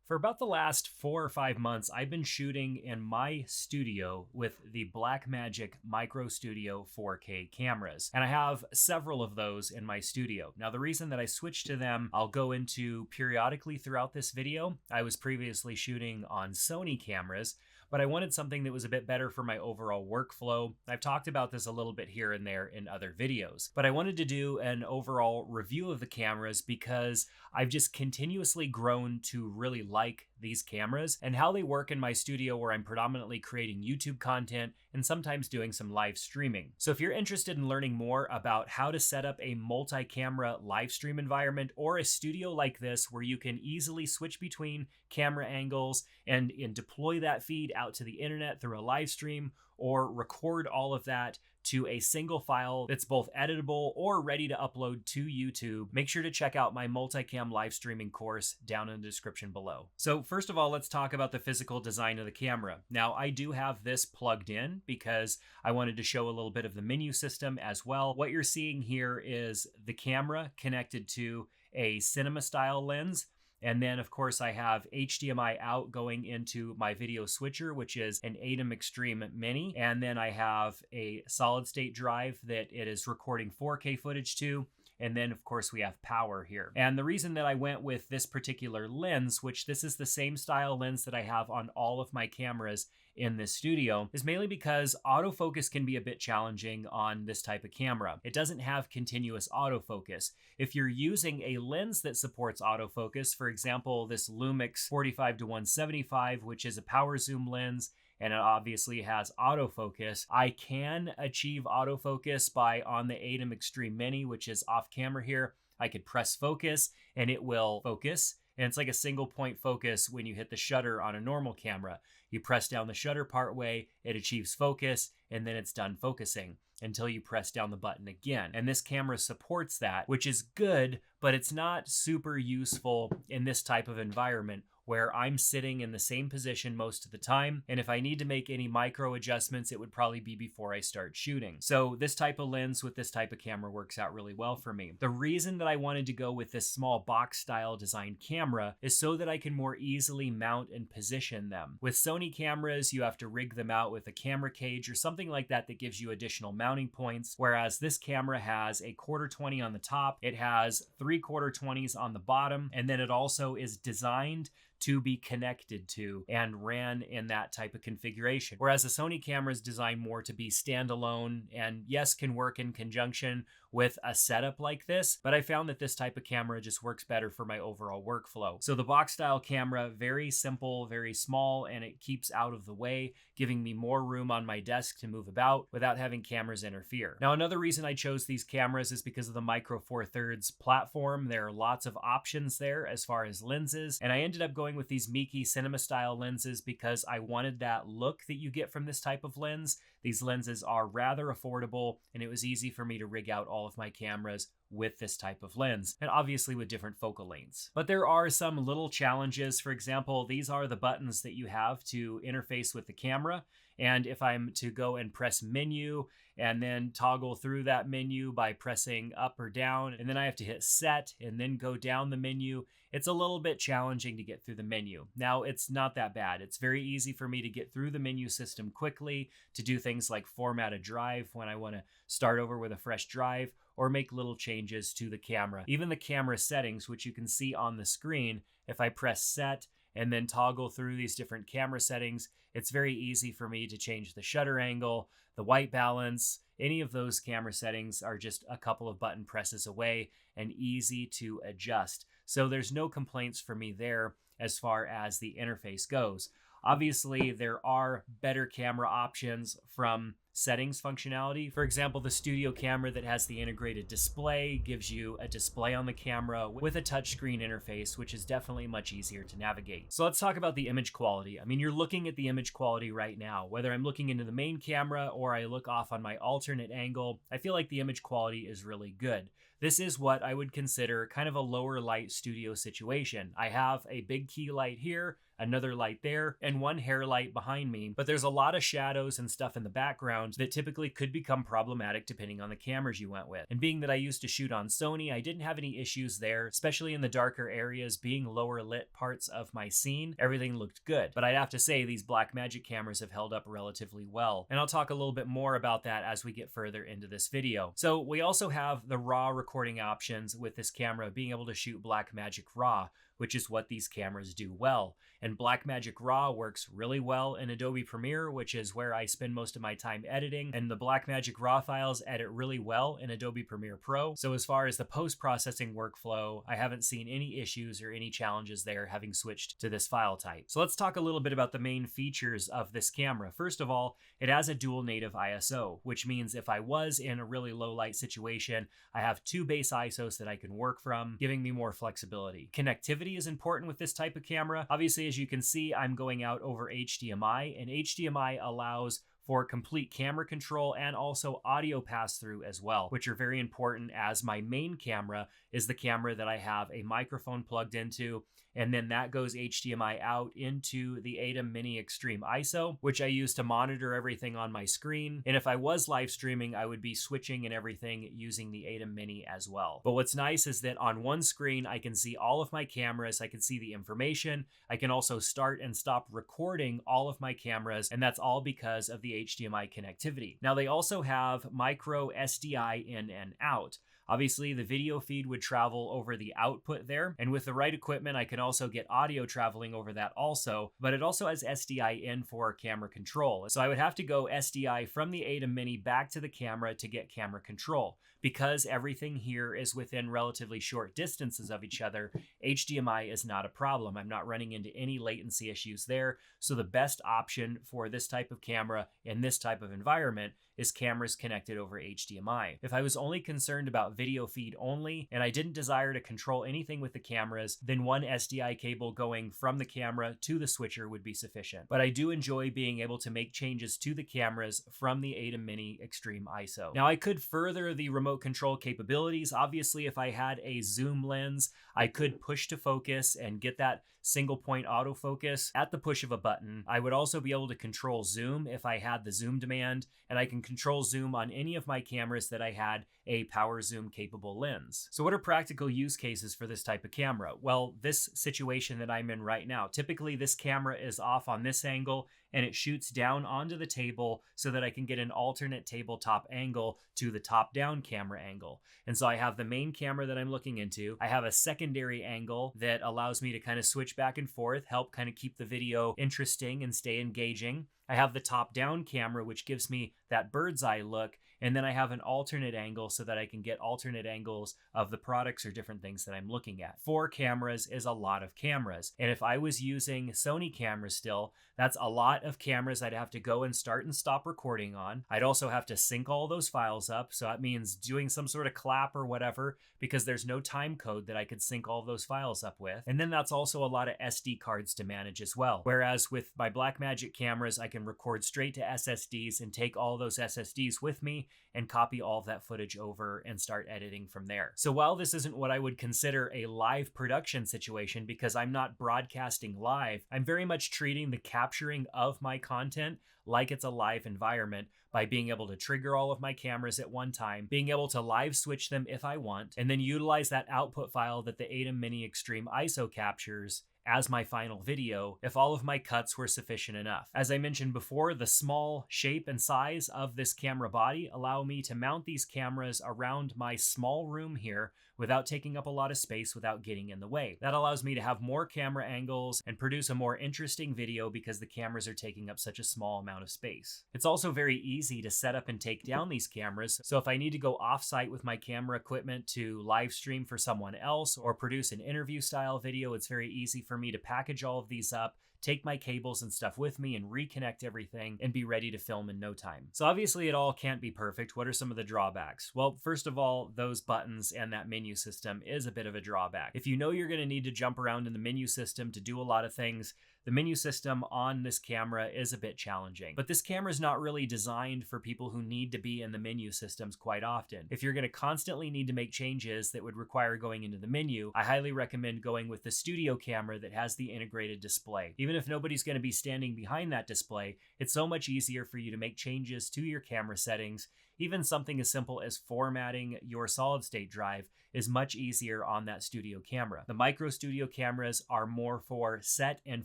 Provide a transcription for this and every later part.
For about the last 4 or 5 months, I've been shooting in my studio with the Blackmagic Micro Studio 4K cameras, and I have several of those in my studio. Now, the reason that I switched to them, I'll go into periodically throughout this video. I was previously shooting on Sony cameras, but I wanted something that was a bit better for my overall workflow. I've talked about this a little bit here and there in other videos, but I wanted to do an overall review of the cameras because I've just continuously grown to really like these cameras and how they work in my studio where I'm predominantly creating YouTube content and sometimes doing some live streaming. So if you're interested in learning more about how to set up a multi-camera live stream environment or a studio like this where you can easily switch between camera angles and deploy that feed out to the internet through a live stream or record all of that to a single file that's both editable or ready to upload to YouTube, make sure to check out my multicam live streaming course down in the description below. So first of all, let's talk about the physical design of the camera. Now, I do have this plugged in because I wanted to show a little bit of the menu system as well. What you're seeing here is the camera connected to a cinema style lens. And then, of course, I have HDMI out going into my video switcher, which is an ATEM Extreme Mini. And then I have a solid state drive that it is recording 4K footage to. And then, of course, we have power here. And the reason that I went with this particular lens, which this is the same style lens that I have on all of my cameras in this studio, is mainly because autofocus can be a bit challenging on this type of camera. It doesn't have continuous autofocus. If you're using a lens that supports autofocus, for example, this Lumix 45-175, which is a power zoom lens, and it obviously has autofocus, I can achieve autofocus by on the ATEM Extreme Mini, which is off camera here. I could press focus and it will focus. And it's like a single point focus when you hit the shutter on a normal camera. You press down the shutter part way, it achieves focus, and then it's done focusing until you press down the button again. And this camera supports that, which is good, but it's not super useful in this type of environment where I'm sitting in the same position most of the time. And if I need to make any micro adjustments, it would probably be before I start shooting. So this type of lens with this type of camera works out really well for me. The reason that I wanted to go with this small box style design camera is so that I can more easily mount and position them. With Sony cameras, you have to rig them out with a camera cage or something like that that gives you additional mounting points. Whereas this camera has a 1/4 20 on the top, it has 3/4 20s on the bottom, and then it also is designed to be connected to and ran in that type of configuration. Whereas the Sony camera is designed more to be standalone and yes, can work in conjunction with a setup like this, but I found that this type of camera just works better for my overall workflow. So the box style camera, very simple, very small, and it keeps out of the way, giving me more room on my desk to move about without having cameras interfere. Now, another reason I chose these cameras is because of the Micro Four Thirds platform. There are lots of options there as far as lenses, and I ended up going with these Miki cinema style lenses because I wanted that look that you get from this type of lens. These lenses are rather affordable, and it was easy for me to rig out all of my cameras with this type of lens, and obviously with different focal lengths. But there are some little challenges. For example, these are the buttons that you have to interface with the camera. And if I'm to go and press menu and then toggle through that menu by pressing up or down, and then I have to hit set and then go down the menu, it's a little bit challenging to get through the menu. Now, it's not that bad. It's very easy for me to get through the menu system quickly, to do things like format a drive when I want to start over with a fresh drive, or make little changes to the camera. Even the camera settings, which you can see on the screen, if I press set and then toggle through these different camera settings, it's very easy for me to change the shutter angle, the white balance. Any of those camera settings are just a couple of button presses away and easy to adjust. So there's no complaints for me there as far as the interface goes. Obviously, there are better camera options from settings functionality. For example, the studio camera that has the integrated display gives you a display on the camera with a touchscreen interface, which is definitely much easier to navigate. So let's talk about the image quality. I mean, you're looking at the image quality right now. Whether I'm looking into the main camera or I look off on my alternate angle, I feel like the image quality is really good. This is what I would consider kind of a lower light studio situation. I have a big key light here, another light there, and one hair light behind me, but there's a lot of shadows and stuff in the background around that typically could become problematic depending on the cameras you went with. And being that I used to shoot on Sony, I didn't have any issues there, especially in the darker areas, being lower lit parts of my scene, everything looked good. But I'd have to say these Blackmagic cameras have held up relatively well. And I'll talk a little bit more about that as we get further into this video. So we also have the RAW recording options with this camera, being able to shoot Blackmagic RAW, which is what these cameras do well. And Blackmagic RAW works really well in Adobe Premiere, which is where I spend most of my time editing, and the Blackmagic RAW files edit really well in Adobe Premiere Pro. So as far as the post-processing workflow, I haven't seen any issues or any challenges there having switched to this file type. So let's talk a little bit about the main features of this camera. First of all, it has a dual native ISO, which means if I was in a really low light situation, I have 2 base ISOs that I can work from, giving me more flexibility. Connectivity is important with this type of camera. Obviously, as you can see, I'm going out over HDMI, and HDMI allows for complete camera control and also audio pass-through as well, which are very important, as my main camera is the camera that I have a microphone plugged into, and then that goes HDMI out into the ATEM Mini Extreme ISO, which I use to monitor everything on my screen. And if I was live streaming, I would be switching and everything using the ATEM Mini as well. But what's nice is that on one screen, I can see all of my cameras, I can see the information, I can also start and stop recording all of my cameras, and that's all because of the HDMI connectivity. Now they also have micro SDI in and out. Obviously, the video feed would travel over the output there, and with the right equipment, I can also get audio traveling over that also, but it also has SDI in for camera control. So I would have to go SDI from the ATEM Mini back to the camera to get camera control. Because everything here is within relatively short distances of each other, HDMI is not a problem. I'm not running into any latency issues there, so the best option for this type of camera in this type of environment is cameras connected over HDMI. If I was only concerned about video feed only, and I didn't desire to control anything with the cameras, then one SDI cable going from the camera to the switcher would be sufficient. But I do enjoy being able to make changes to the cameras from the ATEM Mini Extreme ISO. Now I could further the remote control capabilities. Obviously, if I had a zoom lens, I could push to focus and get that single point autofocus at the push of a button. I would also be able to control zoom if I had the zoom demand, and I can control zoom on any of my cameras that I had a power zoom capable lens. So what are practical use cases for this type of camera? Well, this situation that I'm in right now, typically this camera is off on this angle and it shoots down onto the table so that I can get an alternate tabletop angle to the top-down camera angle. And so I have the main camera that I'm looking into. I have a secondary angle that allows me to kind of switch back and forth, help kind of keep the video interesting and stay engaging. I have the top-down camera, which gives me that bird's eye look, and then I have an alternate angle so that I can get alternate angles of the products or different things that I'm looking at. 4 cameras is a lot of cameras, and if I was using Sony cameras still, that's a lot of cameras I'd have to go and start and stop recording on. I'd also have to sync all those files up, so that means doing some sort of clap or whatever, because there's no time code that I could sync all those files up with. And then that's also a lot of SD cards to manage as well. Whereas with my Blackmagic cameras, I can record straight to SSDs and take all those SSDs with me and copy all of that footage over and start editing from there. So while this isn't what I would consider a live production situation, because I'm not broadcasting live, I'm very much treating the capturing of my content like it's a live environment by being able to trigger all of my cameras at one time, being able to live switch them if I want, and then utilize that output file that the ATEM Mini Extreme ISO captures as my final video if all of my cuts were sufficient enough. As I mentioned before, the small shape and size of this camera body allow me to mount these cameras around my small room here without taking up a lot of space, without getting in the way. That allows me to have more camera angles and produce a more interesting video because the cameras are taking up such a small amount of space. It's also very easy to set up and take down these cameras, so if I need to go off-site with my camera equipment to live stream for someone else or produce an interview style video, it's very easy for me to package all of these up, take my cables and stuff with me and reconnect everything and be ready to film in no time. So obviously it all can't be perfect. What are some of the drawbacks? Well, first of all, those buttons and that menu system is a bit of a drawback. If you know you're going to need to jump around in the menu system to do a lot of things, the menu system on this camera is a bit challenging. But this camera is not really designed for people who need to be in the menu systems quite often. If you're going to constantly need to make changes that would require going into the menu, I highly recommend going with the studio camera that has the integrated display. Even if nobody's going to be standing behind that display, it's so much easier for you to make changes to your camera settings. Even something as simple as formatting your solid state drive is much easier on that studio camera. The Micro Studio cameras are more for set and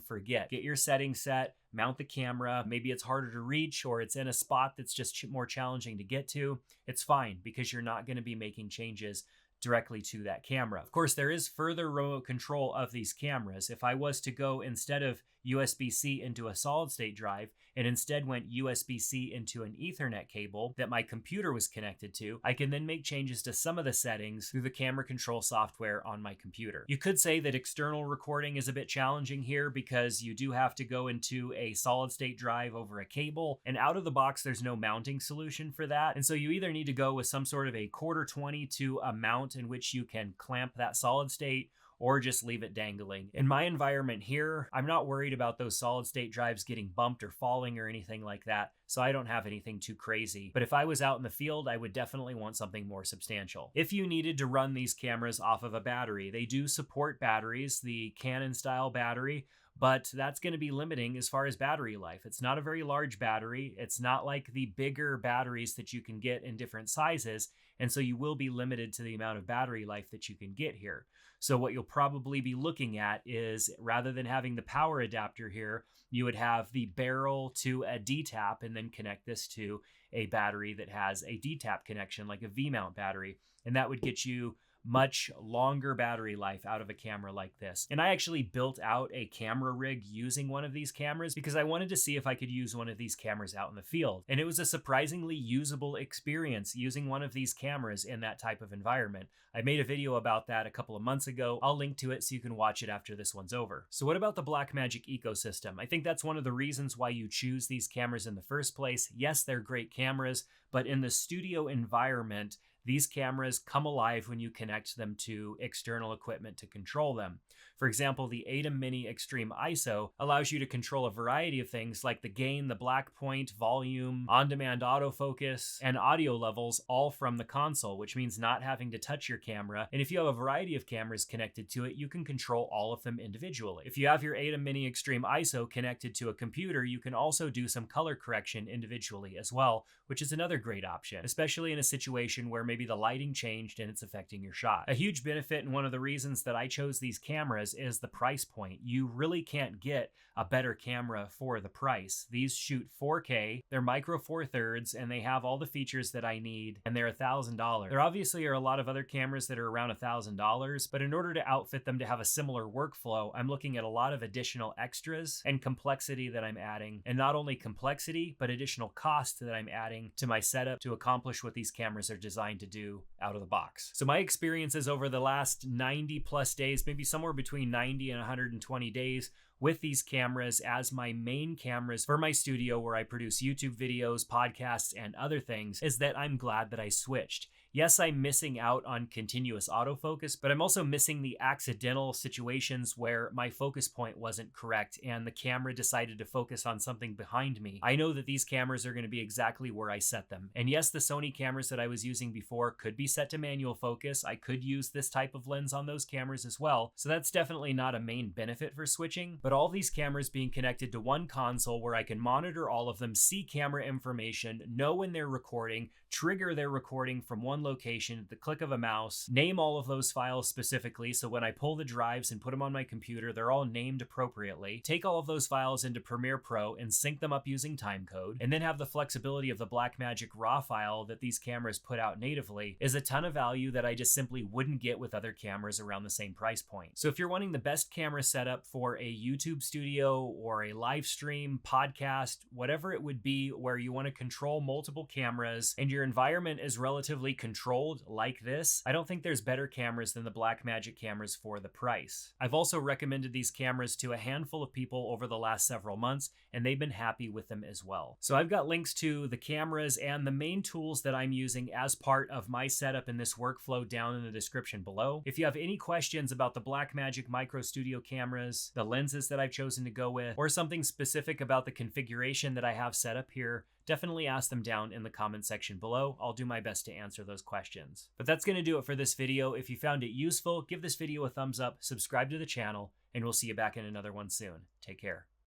forget. Get your settings set, mount the camera. Maybe it's harder to reach or it's in a spot that's just more challenging to get to. It's fine because you're not going to be making changes directly to that camera. Of course, there is further remote control of these cameras. If I was to go instead of USB-C into a solid state drive and instead went USB-C into an Ethernet cable that my computer was connected to, I can then make changes to some of the settings through the camera control software on my computer. You could say that external recording is a bit challenging here because you do have to go into a solid state drive over a cable, and out of the box there's no mounting solution for that. And so you either need to go with some sort of a quarter 20 to a mount in which you can clamp that solid state, or just leave it dangling. In my environment here, I'm not worried about those solid state drives getting bumped or falling or anything like that, so I don't have anything too crazy. But if I was out in the field, I would definitely want something more substantial. If you needed to run these cameras off of a battery, they do support batteries, the Canon style battery, but that's going to be limiting as far as battery life. It's not a very large battery. It's not like the bigger batteries that you can get in different sizes, and so you will be limited to the amount of battery life that you can get here. So what you'll probably be looking at is, rather than having the power adapter here, you would have the barrel to a D-tap and then connect this to a battery that has a D-tap connection, like a V-mount battery, and that would get you much longer battery life out of a camera like this. And I actually built out a camera rig using one of these cameras because I wanted to see if I could use one of these cameras out in the field. And it was a surprisingly usable experience using one of these cameras in that type of environment. I made a video about that a couple of months ago. I'll link to it so you can watch it after this one's over. So what about the Blackmagic Ecosystem? I think that's one of the reasons why you choose these cameras in the first place. Yes, they're great cameras, but in the studio environment, these cameras come alive when you connect them to external equipment to control them. For example, the ATEM Mini Extreme ISO allows you to control a variety of things like the gain, the black point, volume, on-demand autofocus, and audio levels, all from the console, which means not having to touch your camera. And if you have a variety of cameras connected to it, you can control all of them individually. If you have your ATEM Mini Extreme ISO connected to a computer, you can also do some color correction individually as well, which is another great option, especially in a situation where maybe the lighting changed and it's affecting your shot. A huge benefit, and one of the reasons that I chose these cameras, is the price point. You really can't get a better camera for the price. These shoot 4K, they're micro four thirds, and they have all the features that I need, and they're $1,000. There obviously are a lot of other cameras that are around $1,000, but in order to outfit them to have a similar workflow, I'm looking at a lot of additional extras and complexity that I'm adding, and not only complexity, but additional cost that I'm adding to my setup to accomplish what these cameras are designed to do out of the box. So my experiences over the last 90 plus days, maybe somewhere between 90 and 120 days, with these cameras as my main cameras for my studio where I produce YouTube videos, podcasts, and other things, is that I'm glad that I switched. Yes, I'm missing out on continuous autofocus, but I'm also missing the accidental situations where my focus point wasn't correct and the camera decided to focus on something behind me. I know that these cameras are going to be exactly where I set them. And yes, the Sony cameras that I was using before could be set to manual focus. I could use this type of lens on those cameras as well. So that's definitely not a main benefit for switching, but all these cameras being connected to one console where I can monitor all of them, see camera information, know when they're recording, trigger their recording from one location at the click of a mouse, name all of those files specifically, so when I pull the drives and put them on my computer, they're all named appropriately, take all of those files into Premiere Pro and sync them up using timecode, and then have the flexibility of the Blackmagic RAW file that these cameras put out natively, is a ton of value that I just simply wouldn't get with other cameras around the same price point. So if you're wanting the best camera setup for a YouTube studio or a live stream, podcast, whatever it would be, where you want to control multiple cameras and your environment is relatively controlled controlled like this, I don't think there's better cameras than the Blackmagic cameras for the price. I've also recommended these cameras to a handful of people over the last several months, and they've been happy with them as well. So I've got links to the cameras and the main tools that I'm using as part of my setup in this workflow down in the description below. If you have any questions about the Blackmagic Micro Studio cameras, the lenses that I've chosen to go with, or something specific about the configuration that I have set up here, definitely ask them down in the comment section below. I'll do my best to answer those questions. But that's going to do it for this video. If you found it useful, give this video a thumbs up, subscribe to the channel, and we'll see you back in another one soon. Take care.